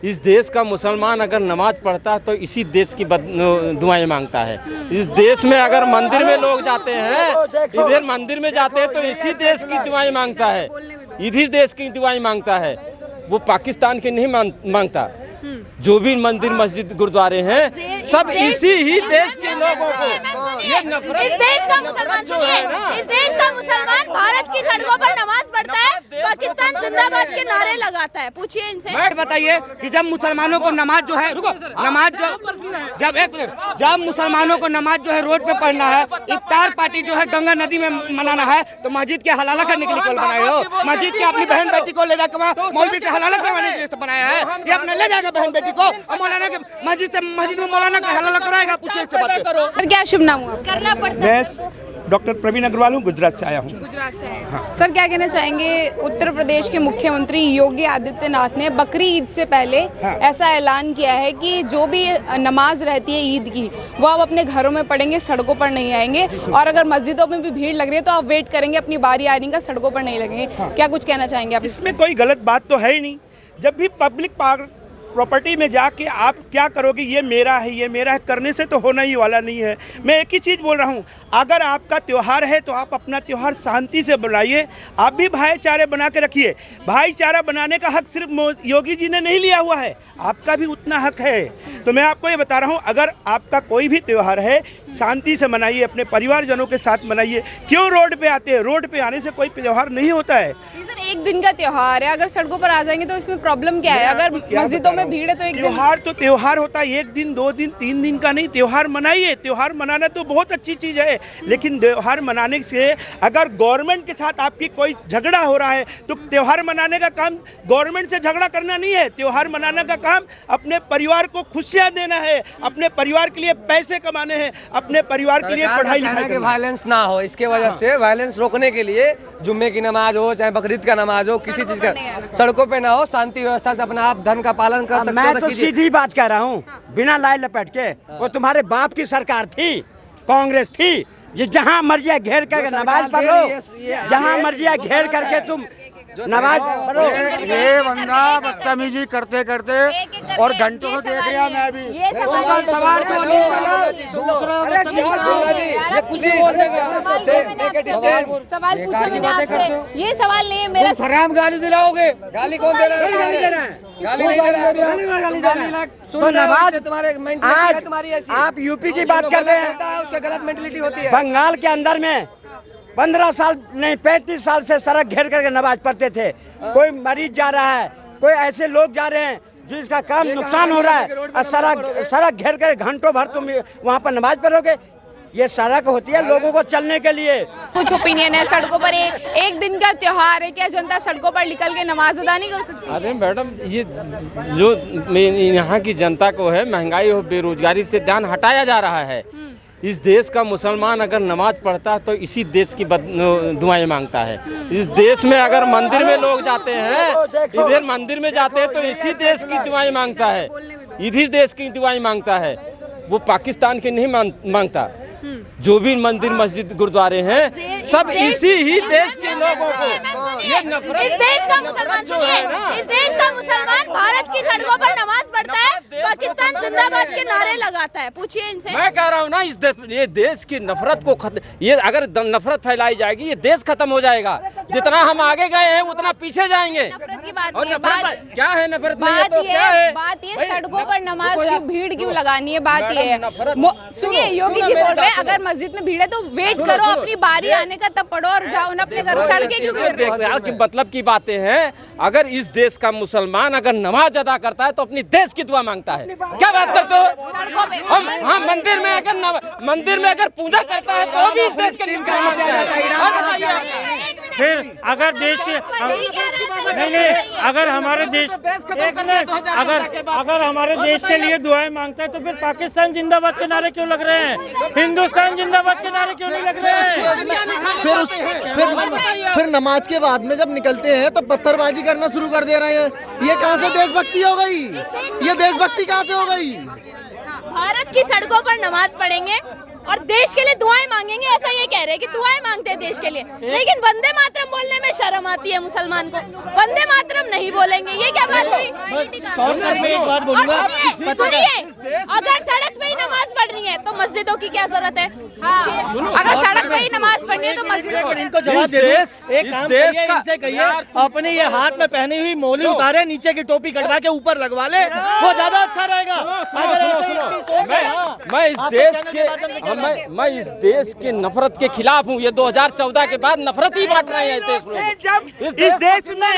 इस देश का मुसलमान अगर नमाज पढ़ता है तो इसी देश की दुआएं मांगता है। इस देश में अगर मंदिर में लोग जाते हैं, इधर मंदिर में जाते हैं तो इसी देश की दुआएं मांगता है, इसी देश की दुआएं मांगता है। वो पाकिस्तान की नहीं मांगता। जो भी मंदिर मस्जिद गुरुद्वारे हैं सब इसी ही देश के लोगों को ये नफरत। इस देश का मुसलमान जो है ना, इस देश का मुसलमान भारत की सड़कों पर नमाज पढ़ता है, पाकिस्तान जिंदाबाद के नारे लगाता है। पूछिए इनसे। बताइए कि जब मुसलमानों को नमाज जो है जब मुसलमानों को नमाज जो है रोड पे पढ़ना है, इफ्तार पार्टी जो है गंगा नदी में मनाना है, तो मस्जिद के हलाला करने के लिए कौन बनाए हो? मस्जिद के अपनी बहन बेटी को ले जाकर वहाँ मौलवी से हलाला करवाने के लिए बनाया है। ये अपने ले जाएगा बहन बेटी को और मौलाना के मस्जिद में मौलाना का हलाला कराएगा। पूछे इससे बात करो। सर क्या शुभ नाम हुआ? करना पड़ता है। मैं डॉक्टर प्रवीण अग्रवाल हूँ, गुजरात से आया हूँ। गुजरात से आए। हाँ। सर क्या कहना चाहेंगे, उत्तर प्रदेश के मुख्यमंत्री योगी आदित्यनाथ ने बकरी ईद से पहले ऐसा ऐलान किया है कि जो भी नमाज रहती है ईद की वो आप अपने घरों में पढ़ेंगे, सड़कों पर नहीं आएंगे, और अगर मस्जिदों में भी भीड़ लग रही है तो आप वेट करेंगे, अपनी बारी आने का, सड़कों पर नहीं लगेंगे। क्या कुछ कहना चाहेंगे आप? इसमें कोई गलत बात तो है ही नहीं। जब भी पब्लिक प्रॉपर्टी में जाके आप क्या करोगे, ये मेरा है, ये मेरा है, करने से तो होना ही वाला नहीं है। मैं एक ही चीज़ बोल रहा हूँ, अगर आपका त्यौहार है तो आप अपना त्यौहार शांति से बनाइए। आप भी भाईचारे बना के रखिए। भाईचारा बनाने का हक सिर्फ योगी जी ने नहीं लिया हुआ है, आपका भी उतना हक है। तो मैं आपको ये बता रहा हूँ, अगर आपका कोई भी त्यौहार है शांति से मनाइए, अपने परिवारजनों के साथ मनाइए। क्यों रोड पे आते हैं? रोड पे आने से कोई त्यौहार नहीं होता है। सर एक दिन का त्यौहार है, अगर सड़कों पर आ जाएंगे तो इसमें प्रॉब्लम क्या है? अगर मस्जिदों में भीड़ है तो एक त्योहार तो त्योहार होता है, एक दिन, 2 दिन, 3 दिन का नहीं। त्योहार मनाइए। त्योहार मनाना तो बहुत अच्छी चीज़ है, लेकिन त्योहार मनाने से अगर गवर्नमेंट के साथ आपकी कोई झगड़ा हो रहा है तो त्योहार मनाने का काम गवर्नमेंट से झगड़ा करना नहीं है। त्योहार मनाने का काम अपने परिवार को खुशियाँ देना है, अपने परिवार के लिए पैसे कमाने हैं, अपने परिवार के लिए पढ़ाई लिखाई। वायलेंस ना हो, इसके वजह से वायलेंस रोकने के लिए जुम्मे की नमाज हो चाहे बकरीद का नमाज हो, किसी चीज का सड़कों पे ना हो, शांति व्यवस्था से अपना आप धर्म का पालन कर सकते हो। मैं तो सीधी बात कह रहा हूँ, बिना लाई लपेट के। वो तुम्हारे बाप की सरकार थी, कांग्रेस थी। ये जहाँ मर्जी घेर करके नमाज पढ़ो, जहाँ मर्जी घेर करके तुम नमाज पढ़ो। ये बंदा बदतमीजी करते करते और घंटों से देख रहा मैं अभी। सवाल तो सवाल पूछा मैंने आपसे, ये सवाल नहीं है मेरा। हराम गाली दिलाओगे? गाली कौन दे रहा है? गाली नहीं दे रहा। तो नमाज तुम्हारे आज आप यूपी की बात कर रहे हैं, उसका गलत मेंटलिटी होती है। बंगाल के अंदर में 15 साल नहीं 35 साल से सड़क घेर करके नमाज पढ़ते थे। कोई मरीज जा रहा है, कोई ऐसे लोग जा रहे हैं जिसका काम नुकसान हो रहा है, और सड़क घेर कर घंटों भर तुम वहाँ पर नमाज पढ़ोगे। ये सड़क होती है लोगों को चलने के लिए। कुछ ओपिनियन है, सड़कों पर एक दिन का त्योहार है, क्या जनता सड़कों पर निकल के नमाज अदा नहीं कर सकती? अरे मैडम, ये जो यहाँ की जनता को है, महंगाई और बेरोजगारी से ध्यान हटाया जा रहा है। इस देश का मुसलमान अगर नमाज पढ़ता है तो इसी देश की दुआएं मांगता है। इस देश में अगर मंदिर में लोग जाते हैं, इधर मंदिर में जाते हैं तो इसी देश की दुआएं मांगता है, इसी देश की दुआएं मांगता है। वो पाकिस्तान की नहीं मांगता। जो भी मंदिर मस्जिद गुरुद्वारे हैं सब इसी ही देश के लोगों को ये नफरत। इस देश का मुसलमान जो है ना, इस देश का मुसलमान भारत की सड़कों पर नमाज पढ़ता है, पाकिस्तान जिंदाबाद के नारे लगाता है। पूछिए इनसे। मैं कह रहा हूँ ना, ये देश की नफरत को ये अगर नफरत फैलाई जाएगी, ये देश खत्म हो जाएगा। जितना हम आगे गए हैं उतना पीछे जाएंगे। नफरत की बात और नहीं है, क्या है नफरत? बात ये सड़कों पर नमाज की भीड़ क्यों लगानी है, बात ये है। सुनिए, योगी जी बोल रहे हैं अगर मस्जिद में भीड़ है तो वेट करो, अपनी बारी आने का तब पढ़ो और जाओ ना अपने घर। सड़कें क्यों घेर रहे हो? की मतलब की बातें हैं। अगर इस देश का मुसलमान अगर नमाज अदा करता है तो अपनी देश की दुआ मांगता है। क्या बात करते हो? हम हाँ, मंदिर में अगर पूजा करता है तो भी इस देश के लिए फिर अगर देश के अगर हमारे देश अगर हमारे देश के लिए दुआएं मांगता है तो फिर पाकिस्तान जिंदाबाद के नारे क्यों लग रहे हैं? हिंदुस्तान जिंदाबाद के नारे क्यों नहीं लग रहे हैं? फिर नमाज के बाद में जब निकलते हैं तो पत्थरबाजी करना शुरू कर दे रहे हैं। ये कहाँ से देशभक्ति हो गई? ये देशभक्ति कहाँ से हो गई? भारत की सड़कों पर नमाज पढ़ेंगे और देश के लिए दुआएं मांगेंगे, ऐसा ये कह रहे हैं कि दुआएं मांगते हैं देश के लिए, लेकिन वंदे मातरम बोलने में शर्म आती है मुसलमान को, वंदे मातरम नहीं बोलेंगे, ये क्या बात हुई? सुनिए, अगर सड़क पे ही नमाज पढ़नी है तो मस्जिदों की क्या जरूरत है? अगर सड़क पे ही नमाज पढ़नी है तो मस्जिदों को इनको जवाब दे दो। एक काम करिए, इनसे कहिए अपने ये हाथ में पहनी हुई मोली उतारे, नीचे की टोपी कटवा के ऊपर लगवा ले, वो ज्यादा अच्छा रहेगा। मैं इस देश के नफरत के खिलाफ हूँ। ये 2014 के बाद नफरत ही बांट रहे हैं देश लोग। जब इस देश में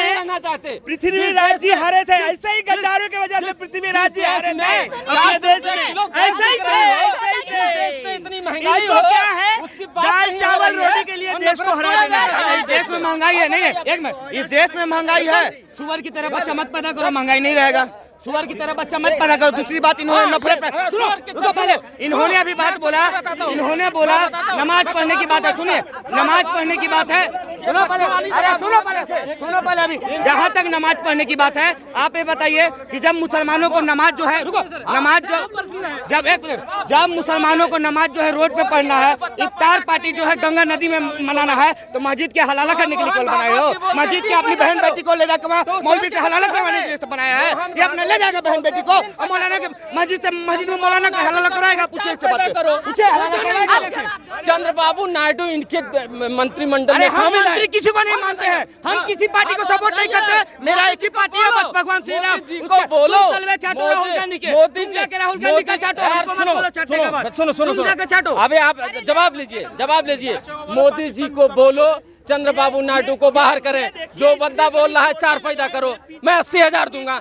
पृथ्वीराज जी हारे थे, ऐसे ही गद्दारों की वजह से पृथ्वीराज जी हारे थे अपने देश में, ऐसे ही थे। इतनी महंगाई इनको क्या है, दाल चावल रोटी के लिए देश को हरा देना है। इस देश में महंगाई है नहीं है, एक मिनट, इस देश में महंगाई है। सुअर की तरह बच्चा मत पैदा करो, महंगाई नहीं रहेगा। सुअर की तरह बच्चा मत पैदा करो। दूसरी बात, इन्होंने नफरत सुनो पहले, इन्होंने अभी बात बोला, इन्होंने बोला नमाज पढ़ने की बात है। सुनिए, नमाज पढ़ने की बात है, सुनो पहले अभी जहाँ तक नमाज पढ़ने की बात है, आप ये बताइए कि जब मुसलमानों को नमाज जो है, नमाज जो जब मुसलमानों को नमाज जो है रोड पे पढ़ना है, इफ्तार पार्टी जो है गंगा नदी में मनाना है, तो मस्जिद के हलाला करने के लिए कौन बनाए हो? मस्जिद के अपनी बहन बेटी को ले जाकर मौलवी से हलाला करवाने के लिए बनाया है। ये अपने ले जाएगा बहन बेटी को और मौलाना के मस्जिद में मौलाना का हलाला कराएगा। पूछे इससे बात करो, पूछे हलाला कराएगा। चंद्रबाबू नायडू इनके मंत्रिमंडल में हम मंत्री किसी को नहीं मानते हैं, हम किसी पार्टी को सपोर्ट नहीं करते। मेरा एक ही पार्टी है, बस भगवान श्री राम। उसको बोलो, राहुल गांधी के, राहुल गांधी का चाटो, सुनो, अबे आप जवाब लीजिए। मोदी जी को बोलो चंद्रबाबू नायडू को बाहर करें। जो बंदा बोल रहा है 4 पैदा करो, मैं 80,000 दूंगा।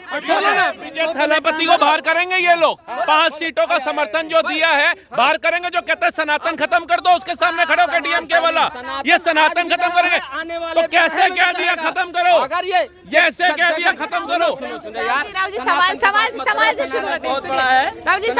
विजय थलापति को बाहर करेंगे ये लोग। 5 सीटों का समर्थन जो दिया है बाहर करेंगे। जो कहते हैं सनातन खत्म कर दो, उसके सामने खड़े होकर डीएमके वाला ये सनातन खत्म करेंगे, तो कैसे कह दिया खत्म करो? अगर ये ऐसे कह दिया खत्म करो। राव जी सवाल से शुरू करते हैं। राव जी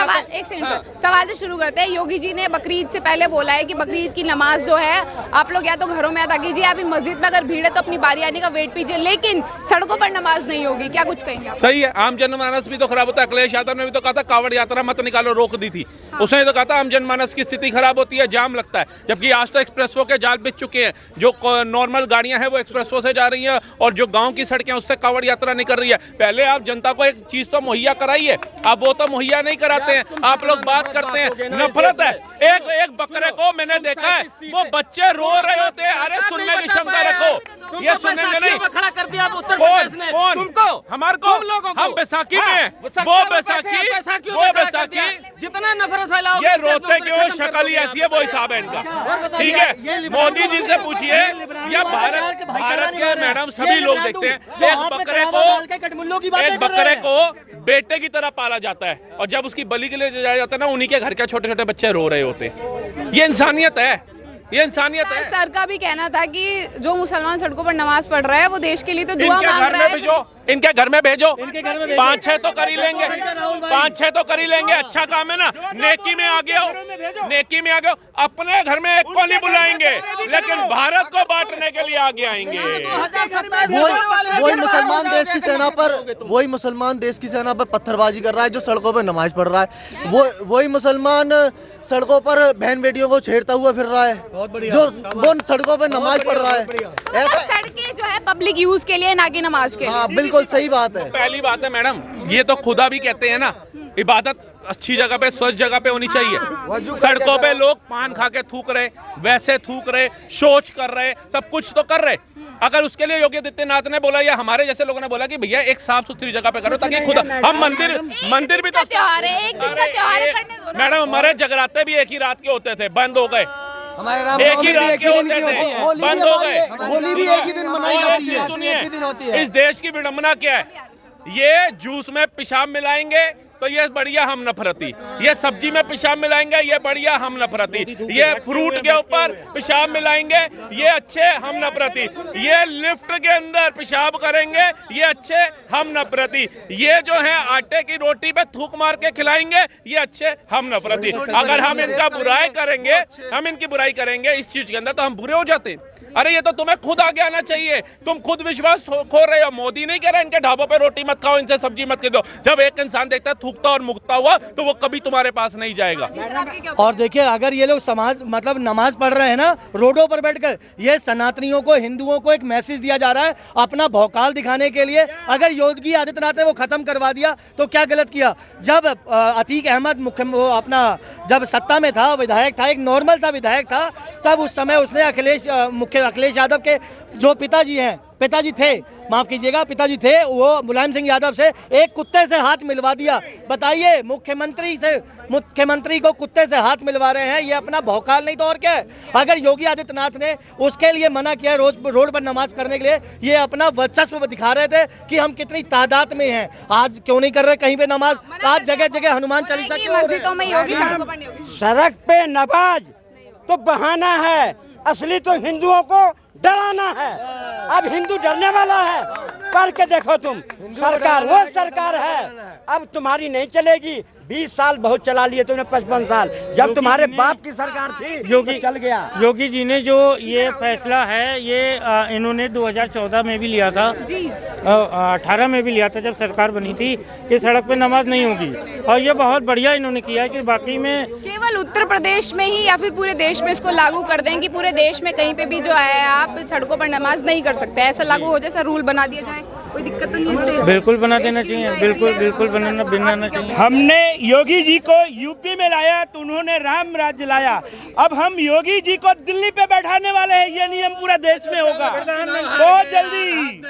सवाल से शुरू करते हैं। योगी जी ने बकरीद से पहले बोला है कि बकरीद की नमाज जो है आप लोग या तो घरों में अदा कीजिए, अभी मस्जिद में अगर भीड़ है तो अपनी बारी आने का वेट कीजिए, लेकिन सड़कों पर नमाज नहीं होगी। क्या कुछ कहेंगे? सही है, आम जनमानस भी तो खराब होता है। अखिलेश यादव ने भी तो कहा था कावड़ यात्रा मत निकालो, रोक दी थी। उसने तो कहा था आम जनमानस की स्थिति खराब होती है, जाम लगता है। जबकि आज तो एक्सप्रेसवे के जाल बिछ चुके हैं। जो नॉर्मल गाड़ियां हैं वो एक्सप्रेसवे से जा रही हैं और जो गाँव की सड़कें उससे कावड़ यात्रा नहीं कर रही है। पहले आप जनता को एक चीज तो मुहैया कराइए, आप वो तो मुहैया नहीं कराते हैं। आप लोग बात करते हैं, नफरत है। एक बकरे को मैंने देखा है, वो बच्चे रो रहे होते हैं। अरे सुनने की क्षमता रखो, ये सुनेंगे नहीं। खड़ा कर दिया उत्तर प्रदेश ने तुमको, हमारे को, हम बैसाखी में, वो बैसाखी जितना नफरत फैलाओ, ये रोते क्यों? शक्ल ही ऐसी है, वो हिसाब है इनका। ठीक है, मोदी जी से पूछिए या भारत के मैडम सभी लोग देखते हैं, एक बकरे को बेटे की तरह पाला जाता है और जब उसकी बलि के लिए जाया जाता है ना, उन्हीं के घर के छोटे छोटे बच्चे रो रहे होते हैं। ये इंसानियत है, ये इंसानियत है। सर का भी कहना था कि जो मुसलमान सड़कों पर नमाज पढ़ रहा है वो देश के लिए तो दुआ मांग रहा है। इनके घर में भेजो, 5-6 तो कर ही लेंगे, 5-6 तो कर ही लेंगे। अच्छा काम है ना, नेकी में आगे आओ, नेकी में आगे आओ। अपने घर में एक को नहीं बुलाएंगे, लेकिन भारत को बांटने के लिए आगे आएंगे। वही मुसलमान देश की सेना पर पत्थरबाजी कर रहा है, जो सड़कों पर नमाज पढ़ रहा है। वही मुसलमान सड़कों पर बहन बेटियों को छेड़ता हुआ फिर रहा है, जो वो सड़कों पर नमाज पढ़ रहा है। सड़कें जो है पब्लिक यूज के लिए, ना कि नमाज के लिए। बिल्कुल सही बात है। पहली बात है मैडम, ये तो खुदा भी कहते हैं ना, इबादत अच्छी जगह पे, स्वच्छ जगह पे होनी चाहिए। सड़कों पे लोग पान खा के थूक रहे, वैसे थूक रहे, शौच कर रहे, सब कुछ तो कर रहे। अगर उसके लिए योगी आदित्यनाथ ने बोला या हमारे जैसे लोगों ने बोला कि भैया एक साफ सुथरी जगह पे करो, ताकि खुदा हम मंदिर भी तो त्योहार है, एक दिन का त्योहार है, करने दो ना। मैडम हमारे जगराते भी एक ही रात के होते थे, बंद हो गए। हमारे एक ही रात के होते थे, बंद हो गए। होली भी एक ही दिन मनाई जाती है। सुनिए, इस देश की विडंबना क्या है? ये जूस में पेशाब मिलाएंगे तो ये बढ़िया हम नफरती, ये सब्जी में पेशाब मिलाएंगे ये बढ़िया हम नफरती, ये फ्रूट के ऊपर पेशाब मिलाएंगे ये अच्छे हम नफरती, ये लिफ्ट के अंदर पेशाब करेंगे ये अच्छे हम नफरती, ये जो है आटे की रोटी पे थूक मार के खिलाएंगे ये अच्छे हम नफरती। अगर हम इनका बुराई करेंगे, हम इनकी बुराई करेंगे इस चीज के अंदर, तो हम बुरे हो जाते। अरे ये तो तुम्हें खुद आगे आना चाहिए, तुम खुद विश्वास खो रहे हो। मोदी नहीं कह रहा इनके ढाबों पे रोटी मत खाओ, इनसे सब्जी मत खरीदो। जब एक इंसान देखता है थूकता और मुकता हुआ तो वो कभी तुम्हारे पास नहीं जाएगा। और देखिए, अगर ये लोग समाज मतलब नमाज पढ़ रहे हैं ना रोडों पर बैठकर, ये सनातनियों को, हिंदुओं को एक मैसेज दिया जा रहा है अपना भौकाल दिखाने के लिए। अगर योगी आदित्यनाथ ने वो खत्म करवा दिया तो क्या गलत किया। जब अतीक अहमद जब सत्ता में था, विधायक था, एक नॉर्मल सा विधायक था, तब उस समय उसने अखिलेश यादव के जो पिताजी थे, माफ कीजिएगा, पिताजी थे, वो मुलायम सिंह यादव से एक कुत्ते से हाथ मिलवा दिया। बताइए, मुख्यमंत्री को कुत्ते से हाथ मिलवा रहे हैं, ये अपना भौकाल नहीं तो और क्या है। अगर योगी आदित्यनाथ ने उसके लिए मना किया रोड पर नमाज करने के लिए, ये अपना वर्चस्व दिखा रहे थे कि हम कितनी तादाद में हैं। आज क्यों नहीं कर रहे कहीं पे नमाज? आज जगह जगह हनुमान चालीसा मस्जिदों में योगी, सड़कों पर नहीं योगी। सड़क पे नमाज तो बहाना है, असली तो हिंदुओं को डराना है। अब हिंदू डरने वाला है, पढ़ के देखो तुम, सरकार वो सरकार है, अब तुम्हारी नहीं चलेगी। 20 साल बहुत चला लिए तुमने, 55 साल जब तुम्हारे बाप की सरकार थी योगी चल गया। योगी जी ने जो ये फैसला है, ये इन्होंने 2014 में भी लिया था, 18 में भी लिया था जब सरकार बनी थी, कि सड़क पे नमाज नहीं होगी। और ये बहुत बढ़िया इन्होंने किया है कि बाकी में केवल उत्तर प्रदेश में ही या फिर पूरे देश में इसको लागू कर दें कि पूरे देश में कहीं पे भी जो है आप सड़कों पर नमाज नहीं कर सकते, ऐसा लागू हो जैसा रूल बना दिया जाए, कोई दिक्कत तो नहीं है इससे? बिल्कुल बना देना चाहिए, बिल्कुल बनाना चाहिए। हमने योगी जी को यूपी में लाया तो उन्होंने राम राज्य लाया, अब हम योगी जी को दिल्ली पे बैठाने वाले हैं। ये नियम पूरा देश में होगा बहुत जल्दी,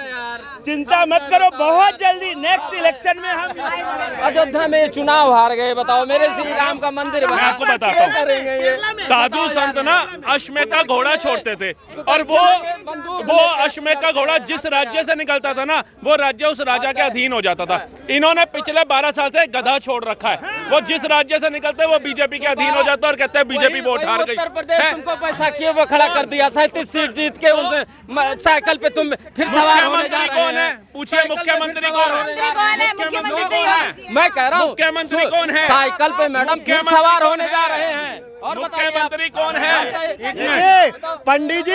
चिंता मत करो, बहुत जल्दी नेक्स्ट इलेक्शन में हम। अयोध्या में चुनाव हार गए, बताओ, मेरे श्री राम का मंदिर बना, आपको बताता हूँ, करेंगे ये साधु संत ना अश्वमेध का घोड़ा छोड़ते थे, और वो अश्वमेध का घोड़ा जिस राज्य से निकलता था ना, वो राज्य उस राजा के अधीन हो जाता था। इन्होंने पिछले 12 साल से गधा छोड़ रखा है, वो जिस राज्य से निकलते हैं वो बीजेपी के अधीन हो जाता है और कहते हैं बीजेपी वोट हार गई। उत्तर प्रदेश तुमको पैसा किए वो खड़ा कर दिया, 37 सीट जीत के उनमें साइकिल पे तुम फिर सवार होने जा रहे हैं। पूछिए मुख्यमंत्री कौन है? मैं कह रहा हूँ मुख्यमंत्री कौन है? साइकिल पे मैडम फिर सवार होने जा रहे हैं। और मुख्यमंत्री कौन है? पंडित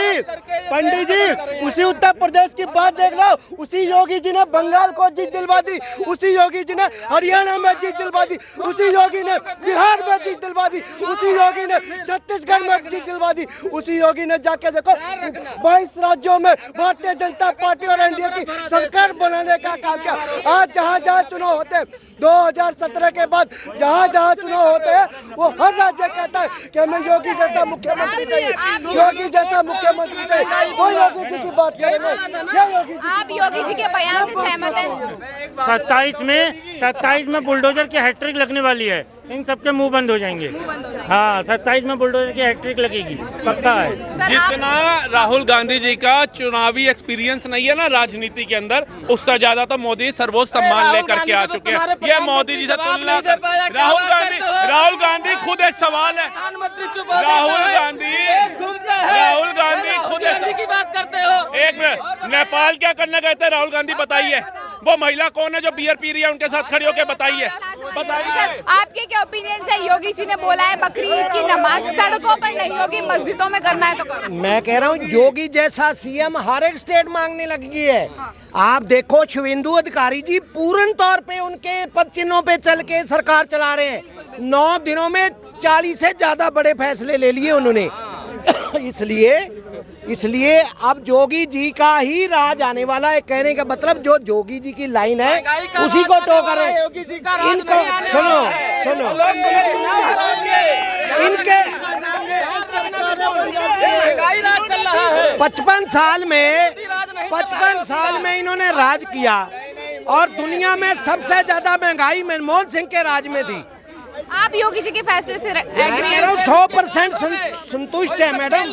जी, उसी उत्तर प्रदेश की बात देख लो, उसी योगी जी ने बंगाल को जीत दिलवा दी, उसी योगी जी ने हरियाणा में जीत दिलवा दी, उसी योगी ने बिहार में जीत दिलवा दी, उसी योगी ने छत्तीसगढ़ में जीत दिलवा दी, उसी योगी ने जाके देखो 22 राज्यों में भारतीय जनता पार्टी और एनडीए की सरकार बनाने का काम किया। आज जहाँ चुनाव होते हैं, 2017 के बाद जहाँ चुनाव होते हैं, वो हर राज्य कहता है कि हमें योगी जैसा मुख्यमंत्री चाहिए, योगी जैसा मुख्यमंत्री चाहिए। वो योगी जी की बात करेंगे, आप योगी जी के बयान से सहमत हैं? 27 में बुलडोजर की हैट्रिक लगने वाली है, इन सबके मुंह बंद हो जाएंगे। हाँ, 27 में बुलडोजर की हैट्रिक लगेगी, पक्का है। जितना राहुल गांधी जी का चुनावी एक्सपीरियंस नहीं है ना राजनीति के अंदर, उससे ज्यादा तो मोदी सर्वोच्च सम्मान लेकर के आ चुके हैं। ये मोदी जी से तुलना राहुल गांधी खुद एक सवाल है। राहुल गांधी खुद की बात करते हो। एक मिनट, नेपाल क्या करने गए थे राहुल गांधी? बताइए, वो महिला कौन है जो बियर पी रही है उनके साथ खड़ी होकर? बताइए। आपके क्या ओपिनियन है? योगी जी ने बोला है बकरी ईद की नमाज सड़कों पर नहीं होगी, मस्जिदों में करना है तो करो। मैं कह रहा हूँ योगी जैसा सीएम हर एक स्टेट मांगने लगी है। आप देखो शुभेंदु अधिकारी जी पूर्ण तौर पे उनके पद चिन्हों पे चल के सरकार चला रहे हैं। 9 दिनों में 40 से ज्यादा बड़े फैसले ले लिए उन्होंने। इसलिए अब जोगी जी का ही राज आने वाला है। कहने का मतलब जो जोगी जी की लाइन है उसी को टो करें। इनको सुनो इनके 55 साल में इन्होंने राज किया और दुनिया में सबसे ज्यादा महंगाई मनमोहन सिंह के राज में थी। आप योगी जी के फैसले से 100% संतुष्ट है मैडम।